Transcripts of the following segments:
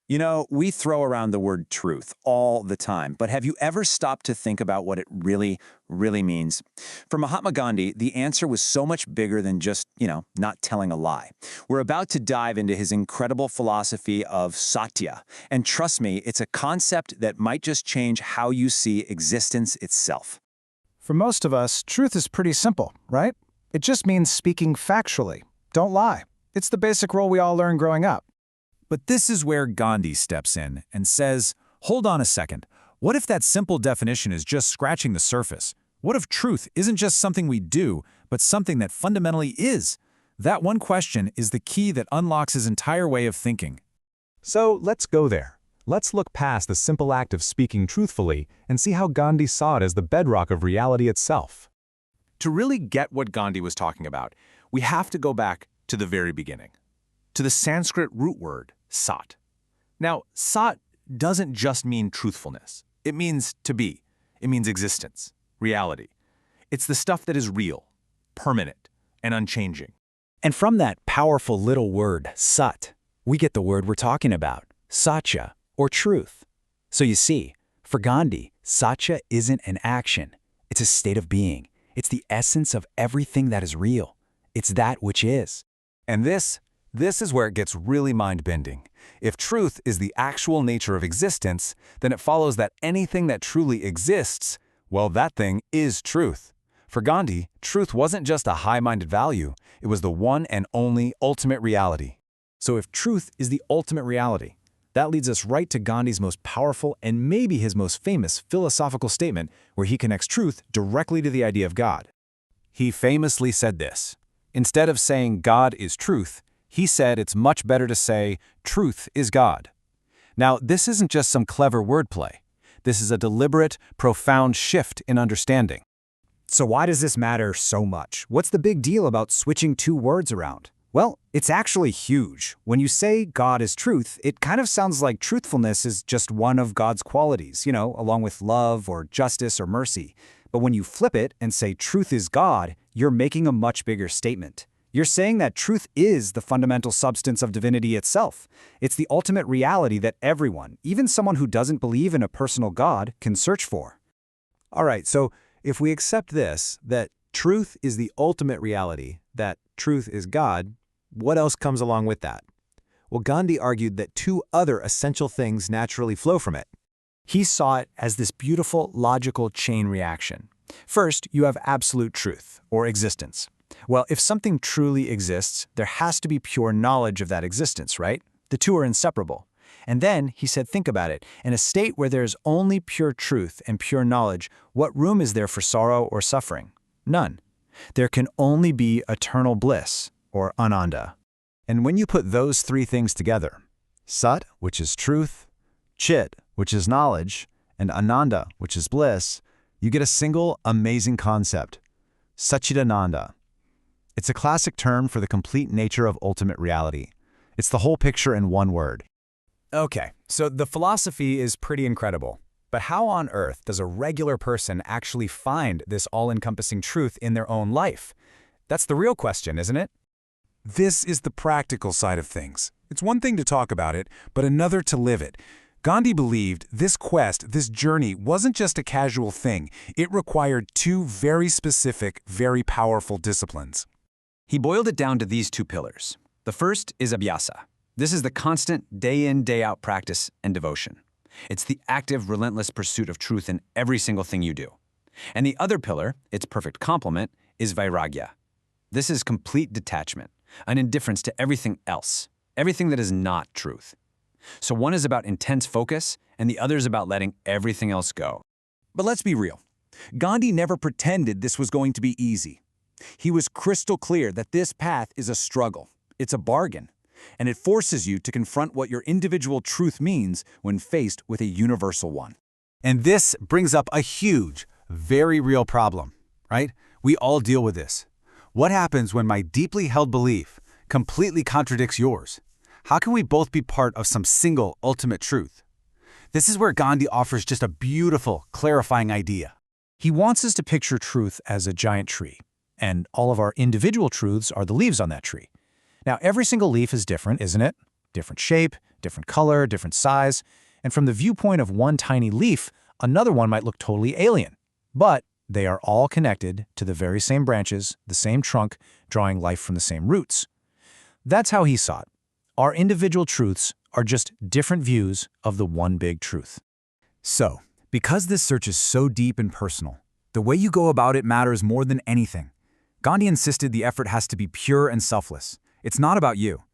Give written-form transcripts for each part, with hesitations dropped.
You know, we throw around the word truth all the time, but have you ever stopped to think about what it really means? For Mahatma Gandhi, the answer was so much bigger than just, not telling a lie. We're about to dive into his incredible philosophy of satya, and trust me, it's a concept that might just change how you see existence itself. For most of us, truth is pretty simple, right? It just means speaking factually. Don't lie. It's the basic rule we all learn growing up. But this is where Gandhi steps in and says, hold on a second, what if that simple definition is just scratching the surface? What if truth isn't just something we do, but something that fundamentally is? That one question is the key that unlocks his entire way of thinking. So let's go there. Let's look past the simple act of speaking truthfully and see how Gandhi saw it as the bedrock of reality itself. To really get what Gandhi was talking about, we have to go back to the very beginning, to the Sanskrit root word, sat. Now, sat doesn't just mean truthfulness. It means to be. It means existence, reality. It's the stuff that is real, permanent, and unchanging. And from that powerful little word, sat, we get the word we're talking about, satya, or truth. So you see, for Gandhi, satya isn't an action. It's a state of being. It's the essence of everything that is real. It's that which is. And this is where it gets really mind-bending. If truth is the actual nature of existence, then it follows that anything that truly exists, well, that thing is truth. For Gandhi, truth wasn't just a high-minded value, it was the one and only ultimate reality. So if truth is the ultimate reality, that leads us right to Gandhi's most powerful and maybe his most famous philosophical statement where he connects truth directly to the idea of God. He famously said this, instead of saying God is truth, he said it's much better to say truth is God. Now, this isn't just some clever wordplay. This is a deliberate, profound shift in understanding. So why does this matter so much? What's the big deal about switching two words around? Well, it's actually huge. When you say God is truth, it kind of sounds like truthfulness is just one of God's qualities, along with love or justice or mercy. But when you flip it and say truth is God, you're making a much bigger statement. You're saying that truth is the fundamental substance of divinity itself. It's the ultimate reality that everyone, even someone who doesn't believe in a personal God, can search for. All right, so if we accept this, that truth is the ultimate reality, that truth is God, what else comes along with that? Well, Gandhi argued that two other essential things naturally flow from it. He saw it as this beautiful, logical chain reaction. First, you have absolute truth, or existence. Well, if something truly exists, there has to be pure knowledge of that existence, right? The two are inseparable. And then, he said, think about it. In a state where there is only pure truth and pure knowledge, what room is there for sorrow or suffering? None. There can only be eternal bliss, or ananda. And when you put those three things together, Sat, which is truth, Chit, which is knowledge, and Ananda, which is bliss, you get a single, amazing concept, Satchidananda. It's a classic term for the complete nature of ultimate reality. It's the whole picture in one word. Okay, so the philosophy is pretty incredible. But how on earth does a regular person actually find this all-encompassing truth in their own life? That's the real question, isn't it? This is the practical side of things. It's one thing to talk about it, but another to live it. Gandhi believed this quest, this journey, wasn't just a casual thing. It required two very specific, very powerful disciplines. He boiled it down to these two pillars. The first is abhyasa. This is the constant day-in, day-out practice and devotion. It's the active, relentless pursuit of truth in every single thing you do. And the other pillar, its perfect complement, is vairagya. This is complete detachment, an indifference to everything else, everything that is not truth. So one is about intense focus, and the other is about letting everything else go. But let's be real. Gandhi never pretended this was going to be easy. He was crystal clear that this path is a struggle. It's a bargain. And it forces you to confront what your individual truth means when faced with a universal one. And this brings up a huge, very real problem, right? We all deal with this. What happens when my deeply held belief completely contradicts yours? How can we both be part of some single ultimate truth? This is where Gandhi offers just a beautiful, clarifying idea. He wants us to picture truth as a giant tree, and all of our individual truths are the leaves on that tree. Now, every single leaf is different, isn't it? Different shape, different color, different size, and from the viewpoint of one tiny leaf, another one might look totally alien. But they are all connected to the very same branches, the same trunk, drawing life from the same roots. That's how he saw it. Our individual truths are just different views of the one big truth. So, because this search is so deep and personal, the way you go about it matters more than anything. Gandhi insisted the effort has to be pure and selfless. It's not about you.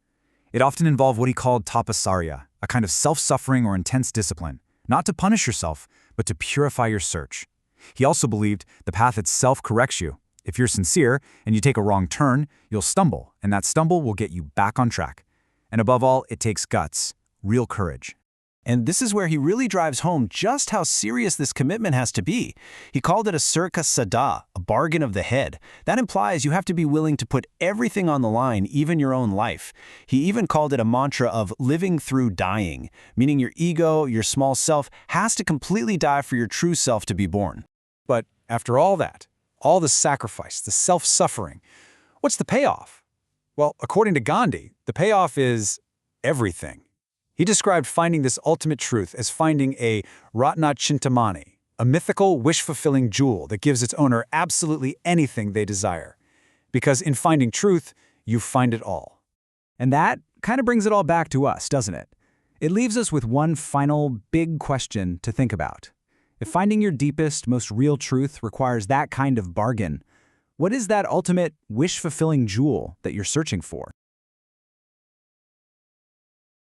It often involved what he called tapasarya, a kind of self-suffering or intense discipline, not to punish yourself, but to purify your search. He also believed the path itself corrects you. If you're sincere and you take a wrong turn, you'll stumble, and that stumble will get you back on track. And above all, it takes guts, real courage. And this is where he really drives home just how serious this commitment has to be. He called it a surka sada, a bargain of the head. That implies you have to be willing to put everything on the line, even your own life. He even called it a mantra of living through dying, meaning your ego, your small self, has to completely die for your true self to be born. But after all that, all the sacrifice, the self-suffering, what's the payoff? Well, according to Gandhi, the payoff is everything. He described finding this ultimate truth as finding a Ratna Chintamani, a mythical, wish-fulfilling jewel that gives its owner absolutely anything they desire. Because in finding truth, you find it all. And that kind of brings it all back to us, doesn't it? It leaves us with one final big question to think about. If finding your deepest, most real truth requires that kind of bargain, what is that ultimate, wish-fulfilling jewel that you're searching for?